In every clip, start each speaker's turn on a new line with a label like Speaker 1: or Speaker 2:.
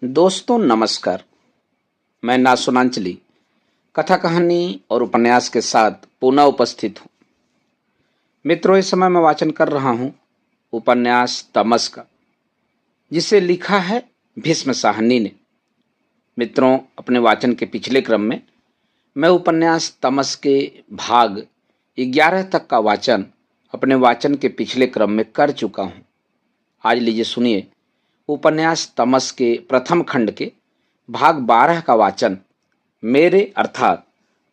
Speaker 1: दोस्तों नमस्कार। मैं नासुनांचली कथा कहानी और उपन्यास के साथ पुनः उपस्थित हूँ। मित्रों, इस समय मैं वाचन कर रहा हूँ उपन्यास तमस का, जिसे लिखा है भीष्म साहनी ने। मित्रों, अपने वाचन के पिछले क्रम में मैं उपन्यास तमस के भाग 11 तक का वाचन अपने वाचन के पिछले क्रम में कर चुका हूँ। आज लीजिए सुनिए उपन्यास तमस के प्रथम खंड के भाग 12 का वाचन मेरे अर्थात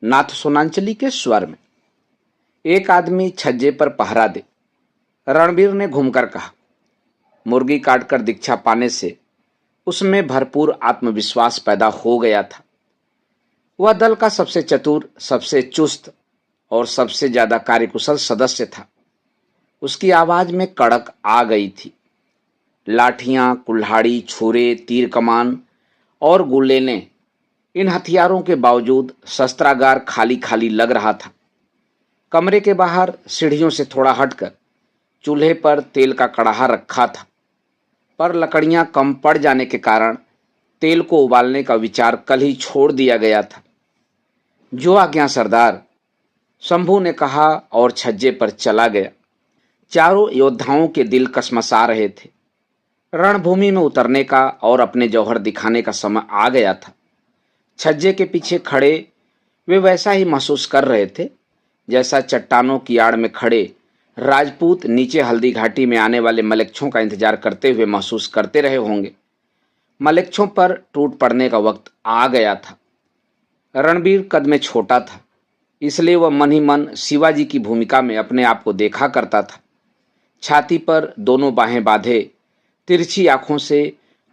Speaker 1: नाथ सोनांचली के स्वर में। एक आदमी छज्जे पर पहरा दे, रणबीर ने घूमकर कहा। मुर्गी काटकर दीक्षा पाने से उसमें भरपूर आत्मविश्वास पैदा हो गया था। वह दल का सबसे चतुर, सबसे चुस्त और सबसे ज्यादा कार्यकुशल सदस्य था। उसकी आवाज में कड़क आ गई थी। लाठियां, कुल्हाड़ी, छुरे, तीर कमान और गुलेलें, इन हथियारों के बावजूद शस्त्रागार खाली खाली लग रहा था। कमरे के बाहर सीढ़ियों से थोड़ा हटकर चूल्हे पर तेल का कड़ाहा रखा था, पर लकड़ियां कम पड़ जाने के कारण तेल को उबालने का विचार कल ही छोड़ दिया गया था। जो आज्ञा सरदार, शंभू ने कहा और छज्जे पर चला गया। चारों योद्धाओं के दिल कसमसा रहे थे। रणभूमि में उतरने का और अपने जौहर दिखाने का समय आ गया था। छज्जे के पीछे खड़े वे वैसा ही महसूस कर रहे थे जैसा चट्टानों की आड़ में खड़े राजपूत नीचे हल्दी घाटी में आने वाले मलेच्छों का इंतजार करते हुए महसूस करते रहे होंगे। मलेच्छों पर टूट पड़ने का वक्त आ गया था। रणबीर कद में छोटा था, इसलिए वह मन ही मन शिवाजी की भूमिका में अपने आप को देखा करता था। छाती पर दोनों बाहें बांधे तिरछी आंखों से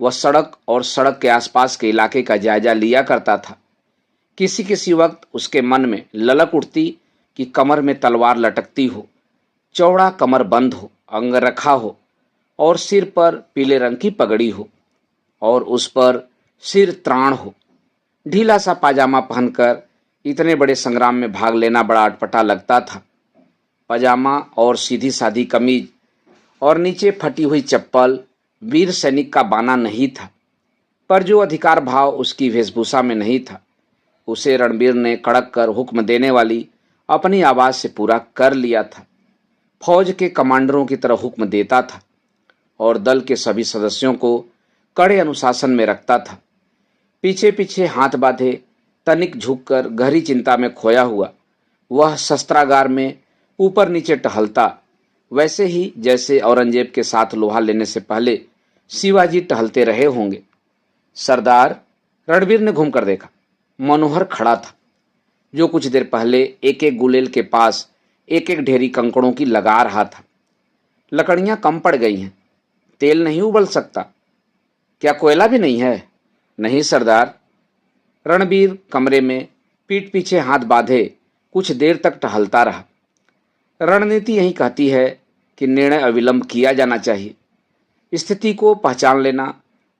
Speaker 1: वह सड़क और सड़क के आसपास के इलाके का जायजा लिया करता था। किसी किसी वक्त उसके मन में ललक उठती कि कमर में तलवार लटकती हो, चौड़ा कमर बंद हो, अंगरखा हो और सिर पर पीले रंग की पगड़ी हो और उस पर सिर त्राण हो। ढीला सा पाजामा पहनकर इतने बड़े संग्राम में भाग लेना बड़ा अटपटा लगता था। पजामा और सीधी सादी कमीज और नीचे फटी हुई चप्पल वीर सैनिक का बाना नहीं था, पर जो अधिकार भाव उसकी वेशभूषा में नहीं था, उसे रणबीर ने कड़क कर हुक्म देने वाली अपनी आवाज से पूरा कर लिया था। फौज के कमांडरों की तरह हुक्म देता था और दल के सभी सदस्यों को कड़े अनुशासन में रखता था। पीछे पीछे हाथ बांधे, तनिक झुककर गहरी चिंता में खोया हुआ वह शस्त्रागार में ऊपर नीचे टहलता, वैसे ही जैसे औरंगजेब के साथ लोहा लेने से पहले शिवाजी टहलते रहे होंगे। सरदार, रणबीर ने घूमकर देखा। मनोहर खड़ा था, जो कुछ देर पहले एक एक गुलेल के पास एक एक ढेरी कंकड़ों की लगा रहा था। लकड़ियां कम पड़ गई हैं, तेल नहीं उबल सकता। क्या कोयला भी नहीं है? नहीं सरदार। रणबीर कमरे में पीठ पीछे हाथ बांधे कुछ देर तक टहलता रहा। रणनीति यही कहती है कि निर्णय अविलंब किया जाना चाहिए। स्थिति को पहचान लेना,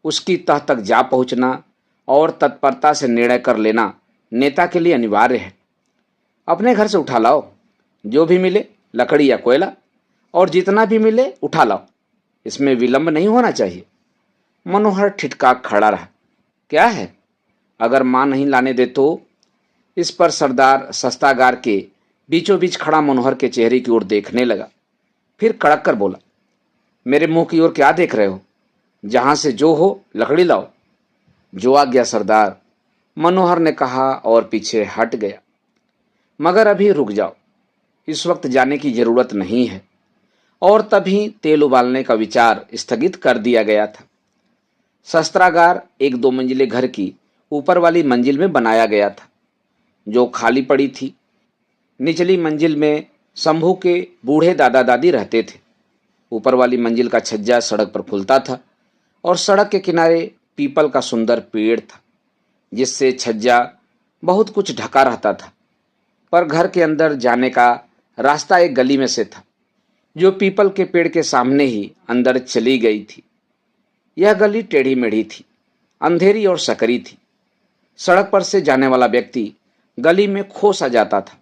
Speaker 1: उसकी तह तक जा पहुंचना और तत्परता से निर्णय कर लेना नेता के लिए अनिवार्य है। अपने घर से उठा लाओ, जो भी मिले, लकड़ी या कोयला, और जितना भी मिले उठा लाओ। इसमें विलंब नहीं होना चाहिए। मनोहर ठिठका खड़ा रहा। क्या है? अगर मां नहीं लाने दे तो? इस पर सरदार शस्त्रागार के बीचों बीच खड़ा मनोहर के चेहरे की ओर देखने लगा। फिर कड़क कर बोला, मेरे मुंह की ओर क्या देख रहे हो? जहां से जो हो लकड़ी लाओ। जो आज्ञा सरदार, मनोहर ने कहा और पीछे हट गया। मगर अभी रुक जाओ, इस वक्त जाने की जरूरत नहीं है। और तभी तेल उबालने का विचार स्थगित कर दिया गया था। शस्त्रागार एक 2 मंजिले घर की ऊपर वाली मंजिल में बनाया गया था, जो खाली पड़ी थी। निचली मंजिल में शंभू के बूढ़े दादा दादी रहते थे। ऊपर वाली मंजिल का छज्जा सड़क पर खुलता था और सड़क के किनारे पीपल का सुंदर पेड़ था, जिससे छज्जा बहुत कुछ ढका रहता था। पर घर के अंदर जाने का रास्ता एक गली में से था, जो पीपल के पेड़ के सामने ही अंदर चली गई थी। यह गली टेढ़ी मेढ़ी थी, अंधेरी और सकरी थी। सड़क पर से जाने वाला व्यक्ति गली में खो सा जाता था।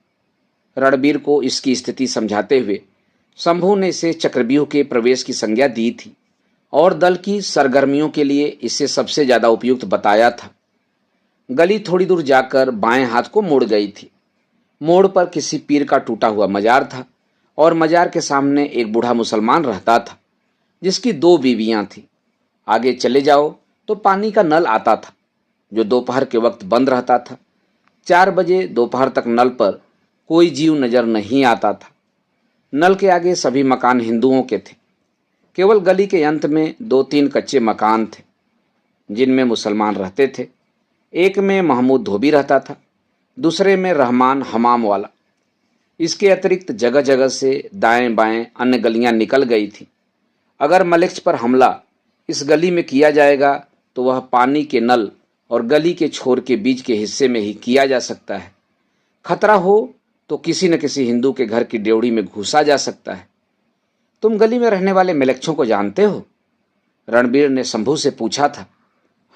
Speaker 1: रणबीर को इसकी स्थिति समझाते हुए शंभू ने इसे चक्रव्यूह के प्रवेश की संज्ञा दी थी और दल की सरगर्मियों के लिए इसे सबसे ज्यादा उपयुक्त बताया था। गली थोड़ी दूर जाकर बाएं हाथ को मुड़ गई थी। मोड़ पर किसी पीर का टूटा हुआ मजार था और मजार के सामने एक बूढ़ा मुसलमान रहता था जिसकी 2 बीवियां थीं। आगे चले जाओ तो पानी का नल आता था जो दोपहर के वक्त बंद रहता था। 4 बजे दोपहर तक नल पर कोई जीव नजर नहीं आता था। नल के आगे सभी मकान हिंदुओं के थे। केवल गली के अंत में 2-3 कच्चे मकान थे जिनमें मुसलमान रहते थे। एक में महमूद धोबी रहता था, दूसरे में रहमान हमाम वाला। इसके अतिरिक्त जगह जगह से दाएं बाएं अन्य गलियां निकल गई थी। अगर मलेक्स पर हमला इस गली में किया जाएगा तो वह पानी के नल और गली के छोर के बीच के हिस्से में ही किया जा सकता है। खतरा हो तो किसी न किसी हिंदू के घर की ड्योढ़ी में घुसा जा सकता है। तुम गली में रहने वाले मलेच्छों को जानते हो? रणबीर ने शंभू से पूछा था।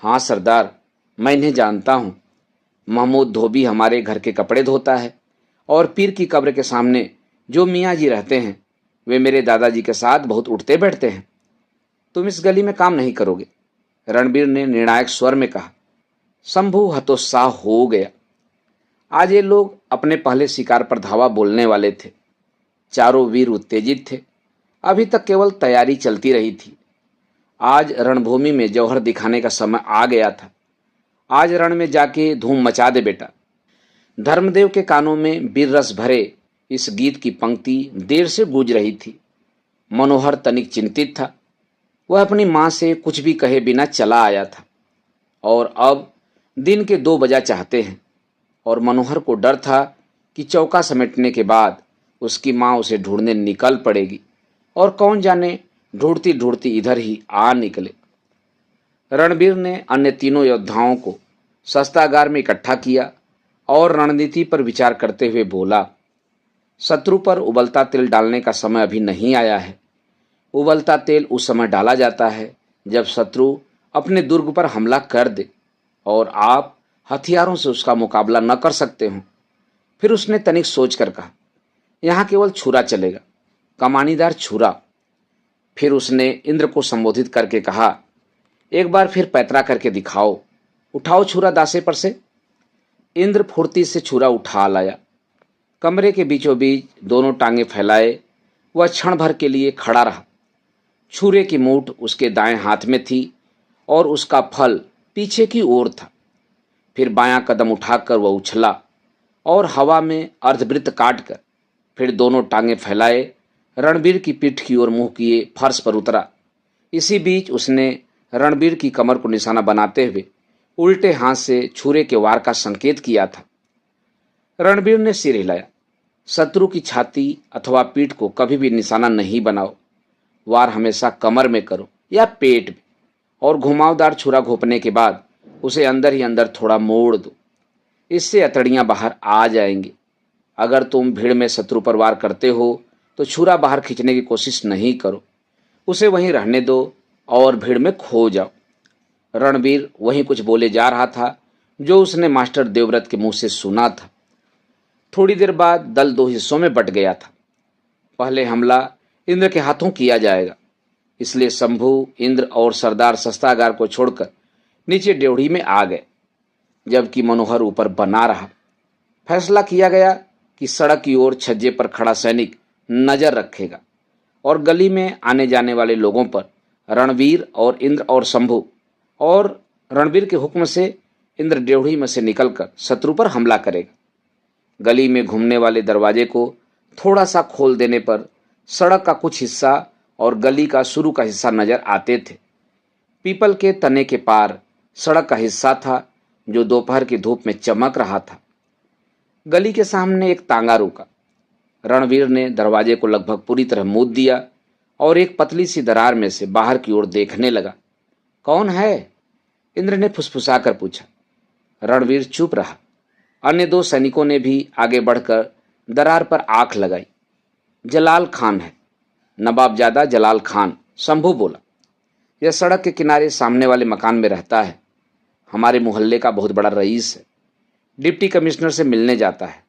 Speaker 1: हाँ सरदार, मैं इन्हें जानता हूँ। महमूद धोबी हमारे घर के कपड़े धोता है और पीर की कब्र के सामने जो मियाँ जी रहते हैं वे मेरे दादाजी के साथ बहुत उठते बैठते हैं। तुम इस गली में काम नहीं करोगे, रणबीर ने निर्णायक स्वर में कहा। शंभू हतोत्साह हो गया। आज ये लोग अपने पहले शिकार पर धावा बोलने वाले थे। चारों वीर उत्तेजित थे। अभी तक केवल तैयारी चलती रही थी। आज रणभूमि में जौहर दिखाने का समय आ गया था। आज रण में जाके धूम मचा दे बेटा। धर्मदेव के कानों में वीर रस भरे इस गीत की पंक्ति देर से गूंज रही थी। मनोहर तनिक चिंतित था। वह अपनी मां से कुछ भी कहे बिना चला आया था और अब दिन के 2 बजा चाहते हैं और मनोहर को डर था कि चौका समेटने के बाद उसकी मां उसे ढूंढने निकल पड़ेगी और कौन जाने ढूंढती ढूंढती इधर ही आ निकले। रणबीर ने अन्य तीनों योद्धाओं को शस्त्रागार में इकट्ठा किया और रणनीति पर विचार करते हुए बोला, शत्रु पर उबलता तेल डालने का समय अभी नहीं आया है। उबलता तेल उस समय डाला जाता है जब शत्रु अपने दुर्ग पर हमला कर दे और आप हथियारों से उसका मुकाबला न कर सकते हो। फिर उसने तनिक सोच कर कहा, यहाँ केवल छुरा चलेगा, कमानीदार छुरा। फिर उसने इंद्र को संबोधित करके कहा, एक बार फिर पैतरा करके दिखाओ, उठाओ छुरा दासे पर से। इंद्र फुर्ती से छुरा उठा लाया। कमरे के बीचों बीच दोनों टांगे फैलाए वह क्षण भर के लिए खड़ा रहा। छुरे की मूठ उसके दाएं हाथ में थी और उसका फल पीछे की ओर था। फिर बायां कदम उठाकर वह उछला और हवा में अर्धवृत्त काटकर फिर दोनों टांगे फैलाए रणबीर की पीठ की ओर मुंह किए फर्श पर उतरा। इसी बीच उसने रणबीर की कमर को निशाना बनाते हुए उल्टे हाथ से छुरे के वार का संकेत किया था। रणबीर ने सिर हिलाया। शत्रु की छाती अथवा पीठ को कभी भी निशाना नहीं बनाओ। वार हमेशा कमर में करो या पेट में और घुमावदार छुरा घोंपने के बाद उसे अंदर ही अंदर थोड़ा मोड़ दो। इससे अतड़ियां बाहर आ जाएंगी। अगर तुम भीड़ में शत्रु पर वार करते हो तो छुरा बाहर खींचने की कोशिश नहीं करो, उसे वहीं रहने दो और भीड़ में खो जाओ। रणबीर वहीं कुछ बोले जा रहा था जो उसने मास्टर देवव्रत के मुंह से सुना था। थोड़ी देर बाद दल 2 हिस्सों में बट गया था। पहले हमला इंद्र के हाथों किया जाएगा, इसलिए शंभू, इंद्र और सरदार शस्त्रागार को छोड़कर नीचे ड्योढ़ी में आ गए, जबकि मनोहर ऊपर बना रहा। फैसला किया गया कि सड़क की ओर छज्जे पर खड़ा सैनिक नजर रखेगा और गली में आने जाने वाले लोगों पर रणवीर और इंद्र और शंभू और रणबीर के हुक्म से इंद्र ड्योढ़ी में से निकलकर शत्रु पर हमला करेगा। गली में घूमने वाले दरवाजे को थोड़ा सा खोल देने पर सड़क का कुछ हिस्सा और गली का शुरू का हिस्सा नजर आते थे। पीपल के तने के पार सड़क का हिस्सा था जो दोपहर की धूप में चमक रहा था। गली के सामने एक तांगा रुका। रणवीर ने दरवाजे को लगभग पूरी तरह मूद दिया और एक पतली सी दरार में से बाहर की ओर देखने लगा। कौन है? इंद्र ने फुसफुसाकर पूछा। रणवीर चुप रहा। अन्य 2 सैनिकों ने भी आगे बढ़कर दरार पर आंख लगाई। जलाल खान है, नवाबजादा जलाल खान, शंभू बोला। यह सड़क के किनारे सामने वाले मकान में रहता है। हमारे मोहल्ले का बहुत बड़ा रईस है। डिप्टी कमिश्नर से मिलने जाता है,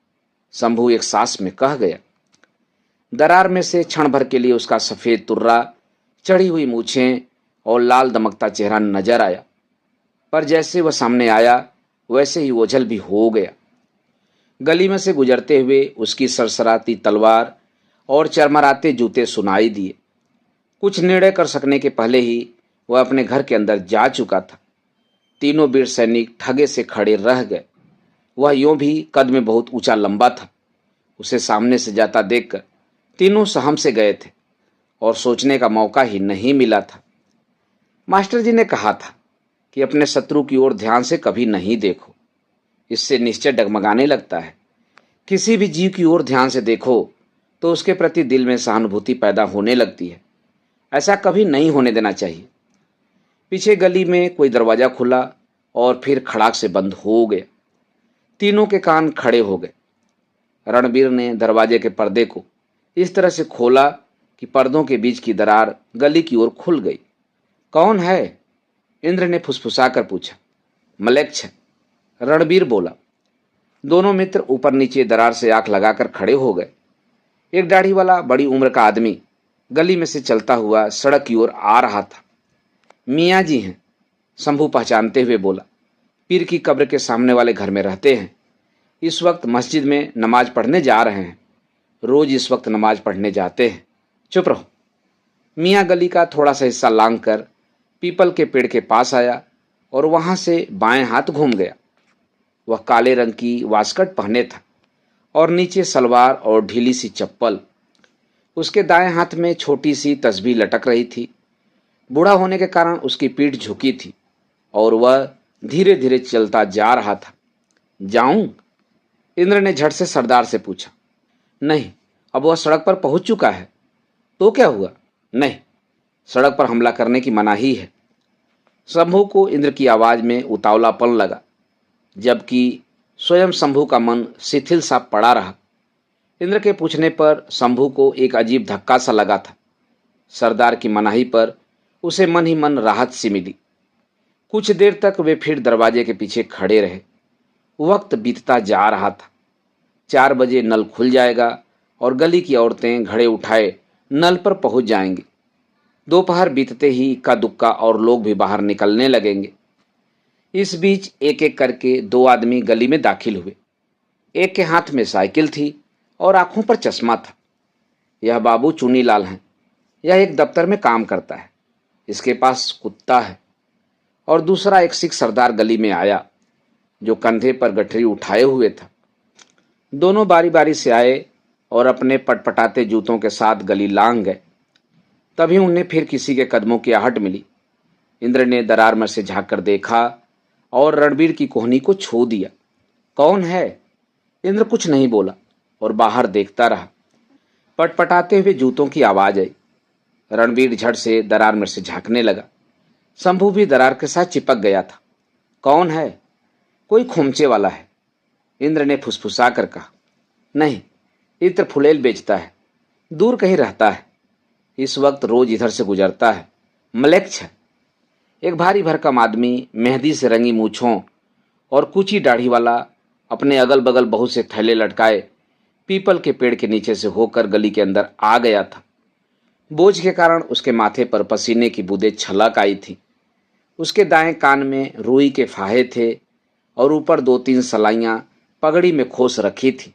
Speaker 1: शंभू एक सांस में कह गया। दरार में से क्षण भर के लिए उसका सफेद तुर्रा, चढ़ी हुई मूछें और लाल दमकता चेहरा नजर आया, पर जैसे वह सामने आया वैसे ही ओझल भी हो गया। गली में से गुजरते हुए उसकी सरसराती तलवार और चरमराते जूते सुनाई दिए। कुछ निर्णय कर सकने के पहले ही वह अपने घर के अंदर जा चुका था। तीनों वीर सैनिक ठगे से खड़े रह गए। वह यूं भी कद में बहुत ऊंचा लंबा था। उसे सामने से जाता देखकर तीनों सहम से गए थे और सोचने का मौका ही नहीं मिला था। मास्टर जी ने कहा था कि अपने शत्रु की ओर ध्यान से कभी नहीं देखो, इससे निश्चय डगमगाने लगता है। किसी भी जीव की ओर ध्यान से देखो तो उसके प्रति दिल में सहानुभूति पैदा होने लगती है। ऐसा कभी नहीं होने देना चाहिए। पीछे गली में कोई दरवाजा खुला और फिर खड़ाक से बंद हो गया। तीनों के कान खड़े हो गए। रणबीर ने दरवाजे के पर्दे को इस तरह से खोला कि पर्दों के बीच की दरार गली की ओर खुल गई। कौन है? इंद्र ने फुसफुसा कर पूछा। मलेच्छ, रणबीर बोला। दोनों मित्र ऊपर नीचे दरार से आंख लगाकर खड़े हो गए। एक दाढ़ी वाला बड़ी उम्र का आदमी गली में से चलता हुआ सड़क की ओर आ रहा था। मियाँ जी हैं, शंभू पहचानते हुए बोला। पीर की कब्र के सामने वाले घर में रहते हैं। इस वक्त मस्जिद में नमाज पढ़ने जा रहे हैं। रोज इस वक्त नमाज पढ़ने जाते हैं। चुप रहो। मियाँ गली का थोड़ा सा हिस्सा लांघ कर पीपल के पेड़ के पास आया और वहां से बाएं हाथ घूम गया। वह काले रंग की वास्कट पहने था और नीचे सलवार और ढीली सी चप्पल। उसके दाएं हाथ में छोटी सी तस्बीह लटक रही थी। बूढ़ा होने के कारण उसकी पीठ झुकी थी और वह धीरे धीरे चलता जा रहा था। जाऊं? इंद्र ने झट से सरदार से पूछा। नहीं, अब वह सड़क पर पहुंच चुका है। तो क्या हुआ? नहीं, सड़क पर हमला करने की मनाही है। शंभू को इंद्र की आवाज में उतावलापन लगा, जबकि स्वयं शंभू का मन शिथिल सा पड़ा रहा। इंद्र के पूछने पर शंभू को एक अजीब धक्का सा लगा था। सरदार की मनाही पर उसे मन ही मन राहत सी मिली। कुछ देर तक वे फिर दरवाजे के पीछे खड़े रहे। वक्त बीतता जा रहा था। 4 बजे नल खुल जाएगा और गली की औरतें घड़े उठाए नल पर पहुंच जाएंगी। दोपहर बीतते ही इक्का दुक्का और लोग भी बाहर निकलने लगेंगे। इस बीच एक एक करके 2 आदमी गली में दाखिल हुए। एक के हाथ में साइकिल थी और आंखों पर चश्मा था। यह बाबू चुनीलाल हैं। यह एक दफ्तर में काम करता है। इसके पास कुत्ता है। और दूसरा एक सिख सरदार गली में आया, जो कंधे पर गठरी उठाए हुए था। दोनों बारी बारी से आए और अपने पटपटाते जूतों के साथ गली लांघ गए। तभी उन्हें फिर किसी के कदमों की आहट मिली। इंद्र ने दरार में से झांक कर देखा और रणबीर की कोहनी को छू दिया। कौन है? इंद्र कुछ नहीं बोला और बाहर देखता रहा। पटपटाते हुए जूतों की आवाज आई। रणबीर झट से दरार में से झांकने लगा। शंभू भी दरार के साथ चिपक गया था। कौन है? कोई खोमचे वाला है, इंद्र ने फुसफुसा कर कहा। नहीं, इत्र फुलेल बेचता है, दूर कहीं रहता है। इस वक्त रोज इधर से गुजरता है। मलेच्छ, एक भारी भरकम आदमी मेहंदी से रंगी मूछों और कुची दाढ़ी वाला अपने अगल बगल बहुत से थैले लटकाए पीपल के पेड़ के नीचे से होकर गली के अंदर आ गया था। बोझ के कारण उसके माथे पर पसीने की बूंदें छलक आई थी। उसके दाएं कान में रुई के फाहे थे और ऊपर 2-3 सलाइयां पगड़ी में खोस रखी थी।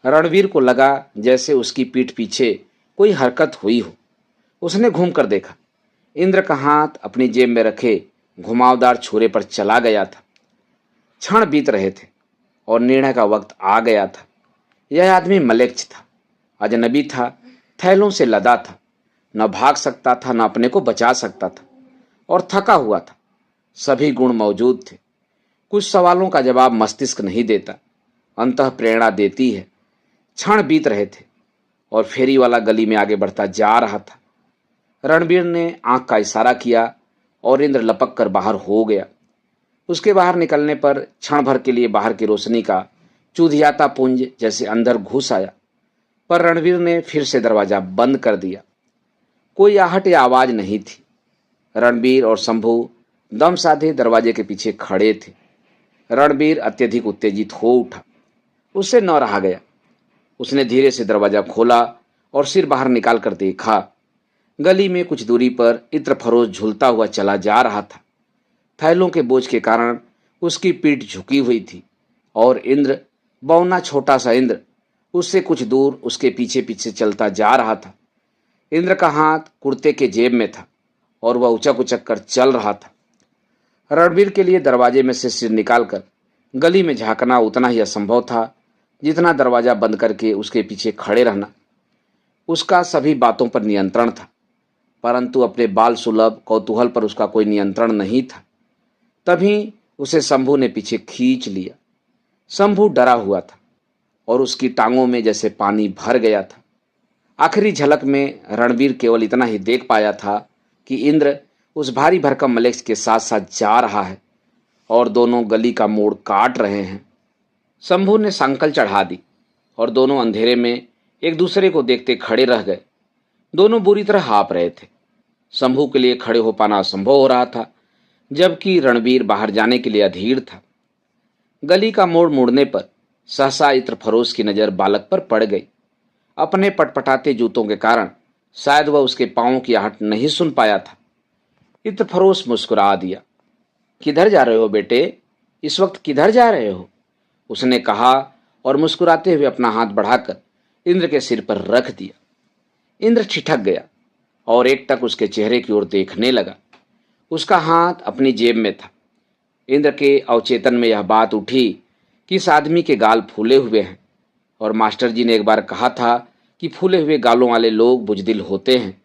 Speaker 1: रणवीर को लगा जैसे उसकी पीठ पीछे कोई हरकत हुई हो। उसने घूम कर देखा। इंद्र का हाथ अपनी जेब में रखे घुमावदार छुरे पर चला गया था। क्षण बीत रहे थे और निर्णय का वक्त आ गया था। यह आदमी मलेच्छ था, अजनबी था, थैलों से लदा था, न भाग सकता था, न अपने को बचा सकता था और थका हुआ था। सभी गुण मौजूद थे। कुछ सवालों का जवाब मस्तिष्क नहीं देता, अंतः प्रेरणा देती है। क्षण बीत रहे थे और फेरी वाला गली में आगे बढ़ता जा रहा था। रणबीर ने आंख का इशारा किया और इंद्र लपक कर बाहर हो गया। उसके बाहर निकलने पर क्षण भर के लिए बाहर की रोशनी का चुधियाता पुंज जैसे अंदर घुस आया, पर रणवीर ने फिर से दरवाजा बंद कर दिया। कोई आहट या आवाज नहीं थी। रणबीर और शंभू दम साधे दरवाजे के पीछे खड़े थे। रणबीर अत्यधिक उत्तेजित हो उठा। उससे न रहा गया। उसने धीरे से दरवाजा खोला और सिर बाहर निकाल कर देखा। गली में कुछ दूरी पर इत्रफरोश झूलता हुआ चला जा रहा था। थैलों के बोझ के कारण उसकी पीठ झुकी हुई थी और इंद्र, बौना छोटा सा इंद्र, उससे कुछ दूर उसके पीछे पीछे चलता जा रहा था। इंद्र का हाथ कुर्ते के जेब में था और वह उचक उचक कर चल रहा था। रणवीर के लिए दरवाजे में से सिर निकालकर गली में झांकना उतना ही असंभव था जितना दरवाजा बंद करके उसके पीछे खड़े रहना। उसका सभी बातों पर नियंत्रण था, परंतु अपने बाल सुलभ कौतूहल पर उसका कोई नियंत्रण नहीं था। तभी उसे शंभू ने पीछे खींच लिया। शंभू डरा हुआ था और उसकी टांगों में जैसे पानी भर गया था। आखिरी झलक में रणवीर केवल इतना ही देख पाया था कि इंद्र उस भारी भरकम मलेक्स के साथ साथ जा रहा है और दोनों गली का मोड़ काट रहे हैं। शंभू ने सांकल चढ़ा दी और दोनों अंधेरे में एक दूसरे को देखते खड़े रह गए। दोनों बुरी तरह हाँफ रहे थे। शंभू के लिए खड़े हो पाना असंभव हो रहा था, जबकि रणवीर बाहर जाने के लिए अधीर था। गली का मोड़ मुड़ने पर सहसा इत्रफरोश की नजर बालक पर पड़ गई। अपने पटपटाते जूतों के कारण शायद वह उसके पांवों की आहट नहीं सुन पाया था। इत्रफरोश मुस्कुरा दिया। किधर जा रहे हो बेटे? इस वक्त किधर जा रहे हो? उसने कहा और मुस्कुराते हुए अपना हाथ बढ़ाकर इंद्र के सिर पर रख दिया। इंद्र ठिठक गया और एकटक उसके चेहरे की ओर देखने लगा। उसका हाथ अपनी जेब में था। इंद्र के अवचेतन में यह बात उठी कि इस आदमी के गाल फूले हुए हैं और मास्टर जी ने एक बार कहा था कि फूले हुए गालों वाले लोग बुजदिल होते हैं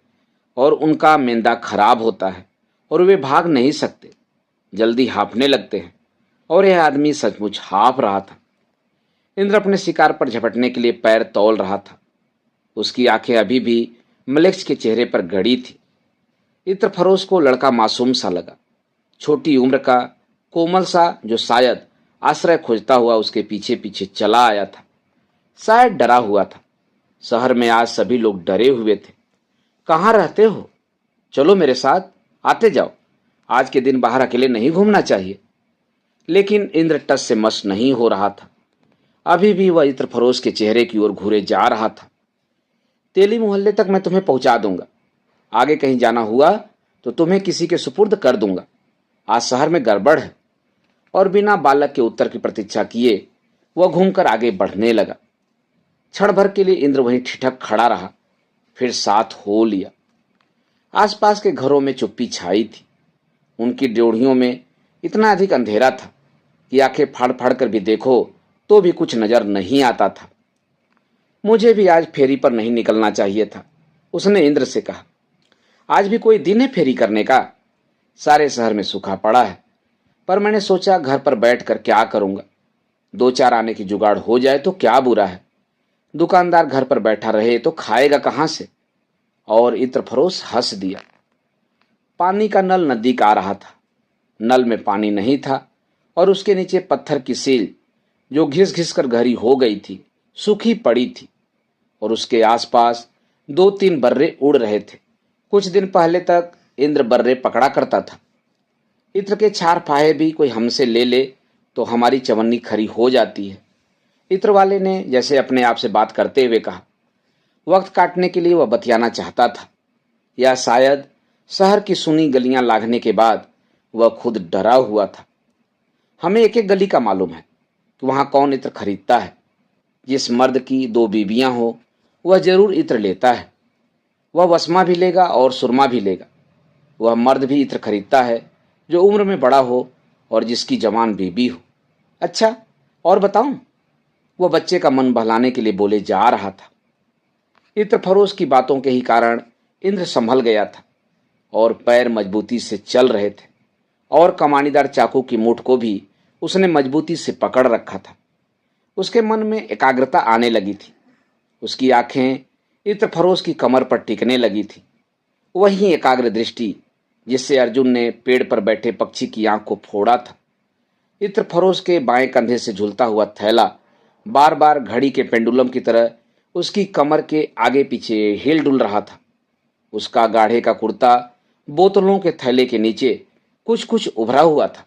Speaker 1: और उनका मेंदा खराब होता है और वे भाग नहीं सकते, जल्दी हाँफने लगते हैं। और यह आदमी सचमुच हाँफ रहा था। इंद्र अपने शिकार पर झपटने के लिए पैर तौल रहा था। उसकी आंखें अभी भी मलेक्स के चेहरे पर गड़ी थी। इत्रफरोश को लड़का मासूम सा लगा, छोटी उम्र का, कोमल सा, जो शायद आश्रय खोजता हुआ उसके पीछे पीछे चला आया था। शायद डरा हुआ था। शहर में आज सभी लोग डरे हुए थे। कहाँ रहते हो? चलो मेरे साथ, आते जाओ। आज के दिन बाहर अकेले नहीं घूमना चाहिए। लेकिन इंद्र टस से मस नहीं हो रहा था। अभी भी वह इत्रफरोश के चेहरे की ओर घूरे जा रहा था। तेली मोहल्ले तक मैं तुम्हें पहुंचा दूंगा। आगे कहीं जाना हुआ तो तुम्हें किसी के सुपुर्द कर दूंगा। आज शहर में गड़बड़ है। और बिना बालक के उत्तर की प्रतीक्षा किए वह घूमकर आगे बढ़ने लगा। क्षण भर के लिए इंद्र वहीं ठिठक खड़ा रहा, फिर साथ हो लिया। आसपास के घरों में चुप्पी छाई थी। उनकी ड्योढ़ियों में इतना अधिक अंधेरा था कि आंखें फाड़ फाड़ कर भी देखो तो भी कुछ नजर नहीं आता था। मुझे भी आज फेरी पर नहीं निकलना चाहिए था, उसने इंद्र से कहा। आज भी कोई दिन है फेरी करने का? सारे शहर में सूखा पड़ा है, पर मैंने सोचा घर पर बैठकर क्या करूंगा। दो चार आने की जुगाड़ हो जाए तो क्या बुरा है। दुकानदार घर पर बैठा रहे तो खाएगा कहां से? और इत्रफरोश हंस दिया। पानी का नल नजदीक आ रहा था। नल में पानी नहीं था और उसके नीचे पत्थर की सील, जो घिस घिस कर गहरी हो गई थी, सूखी पड़ी थी और उसके आसपास दो तीन बर्रे उड़ रहे थे। कुछ दिन पहले तक इंद्र बर्रे पकड़ा करता था। इत्र के चार फाहे भी कोई हमसे ले ले तो हमारी चवन्नी खरी हो जाती है। इत्र वाले ने जैसे अपने आप से बात करते हुए कहा। वक्त काटने के लिए वह बतियाना चाहता था, या शायद शहर की सुनी गलियां लांघने के बाद वह खुद डरा हुआ था। हमें एक एक गली का मालूम है कि वहां कौन इत्र खरीदता है। जिस मर्द की दो बीबियां हो वह जरूर इत्र लेता है। वह वसमा भी लेगा और सुरमा भी लेगा। वह मर्द भी इत्र खरीदता है जो उम्र में बड़ा हो और जिसकी जवान बीबी हो। अच्छा, और बताऊं? वह बच्चे का मन बहलाने के लिए बोले जा रहा था। इत्रफरोश की बातों के ही कारण इंद्र संभल गया था और पैर मजबूती से चल रहे थे और कमानीदार चाकू की मूठ को भी उसने मजबूती से पकड़ रखा था। उसके मन में एकाग्रता आने लगी थी। उसकी आंखें इत्रफरोश की कमर पर टिकने लगी थी। वही एकाग्र दृष्टि जिससे अर्जुन ने पेड़ पर बैठे पक्षी की आंख को फोड़ा था। इत्रफरोश के बाएं कंधे से झूलता हुआ थैला बार बार घड़ी के पेंडुलम की तरह उसकी कमर के आगे पीछे हिल डुल रहा था। उसका गाढ़े का कुर्ता बोतलों के थैले के नीचे कुछ कुछ उभरा हुआ था।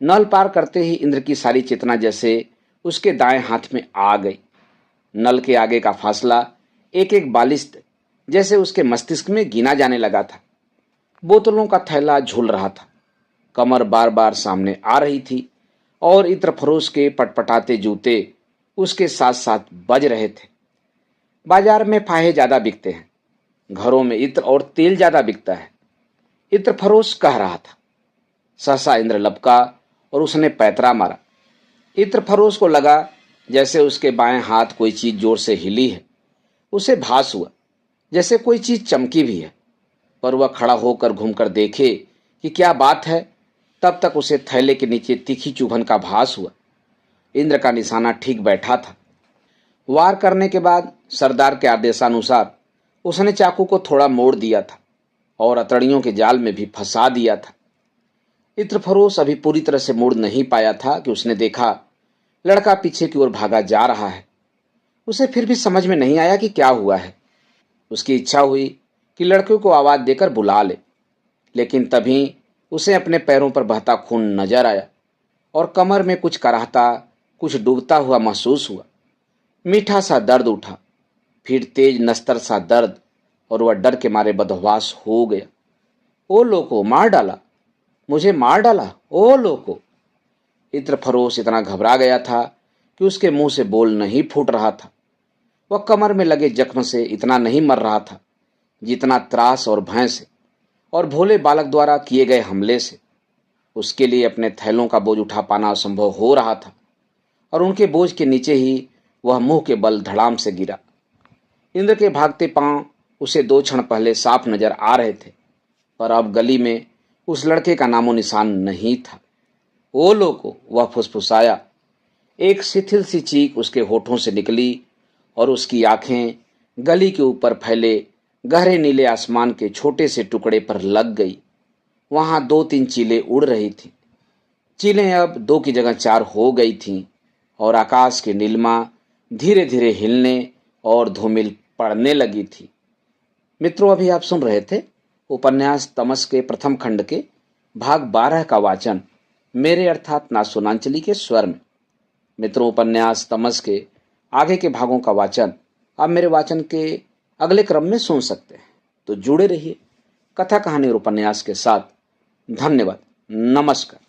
Speaker 1: नल पार करते ही इंद्र की सारी चेतना जैसे उसके दाएं हाथ में आ गई। नल के आगे का फासला एक एक बालिश्त जैसे उसके मस्तिष्क में गिना जाने लगा था। बोतलों का थैला झूल रहा था, कमर बार बार सामने आ रही थी और इत्र फरोश के पटपटाते जूते उसके साथ साथ बज रहे थे। बाजार में फाहे ज्यादा बिकते हैं, घरों में इत्र और तेल ज्यादा बिकता है, इत्र फरोश कह रहा था। सहसा इंद्र लपका और उसने पैतरा मारा। इत्र फरोश को लगा जैसे उसके बाएं हाथ कोई चीज जोर से हिली है। उसे भास हुआ जैसे कोई चीज चमकी भी है, पर वह खड़ा होकर घूमकर देखे कि क्या बात है, तब तक उसे थैले के नीचे तीखी चुभन का भास हुआ। इंद्र का निशाना ठीक बैठा था। वार करने के बाद सरदार के आदेशानुसार उसने चाकू को थोड़ा मोड़ दिया था और अतड़ियों के जाल में भी फंसा दिया था। इत्रफरोश अभी पूरी तरह से मुड़ नहीं पाया था कि उसने देखा लड़का पीछे की ओर भागा जा रहा है। उसे फिर भी समझ में नहीं आया कि क्या हुआ है। उसकी इच्छा हुई कि लड़के को आवाज देकर बुला ले, लेकिन तभी उसे अपने पैरों पर बहता खून नजर आया और कमर में कुछ कराहता, कुछ डूबता हुआ महसूस हुआ। मीठा सा दर्द उठा, फिर तेज नस्तर सा दर्द, और वह डर के मारे बदहवास हो गया। ओ लोको, मार डाला, मुझे मार डाला, ओ लोको। इत्रफरोश इतना घबरा गया था कि उसके मुंह से बोल नहीं फूट रहा था। वह कमर में लगे जख्म से इतना नहीं मर रहा था जितना त्रास और भय से और भोले बालक द्वारा किए गए हमले से। उसके लिए अपने थैलों का बोझ उठा पाना असंभव हो रहा था और उनके बोझ के नीचे ही वह मुंह के बल धड़ाम से गिरा। इंद्र के भागते पांव उसे 2 क्षण पहले साफ नजर आ रहे थे, पर अब गली में उस लड़के का नामो निशान नहीं था। ओ लोको, वह फुसफुसाया। एक शिथिल सी चीख उसके होठों से निकली और उसकी आंखें गली के ऊपर फैले गहरे नीले आसमान के छोटे से टुकड़े पर लग गई। वहां 2-3 चीलें उड़ रही थीं। चीलें अब 2 की जगह 4 हो गई थीं और आकाश की नीलिमा धीरे धीरे हिलने और धूमिल पड़ने लगी थी। मित्रों, अभी आप सुन रहे थे उपन्यास तमस के प्रथम खंड के भाग 12 का वाचन मेरे अर्थात नासुनांचली के स्वर में। मित्रों, उपन्यास तमस के आगे के भागों का वाचन आप मेरे वाचन के अगले क्रम में सुन सकते हैं। तो जुड़े रहिए कथा, कहानी और उपन्यास के साथ। धन्यवाद। नमस्कार।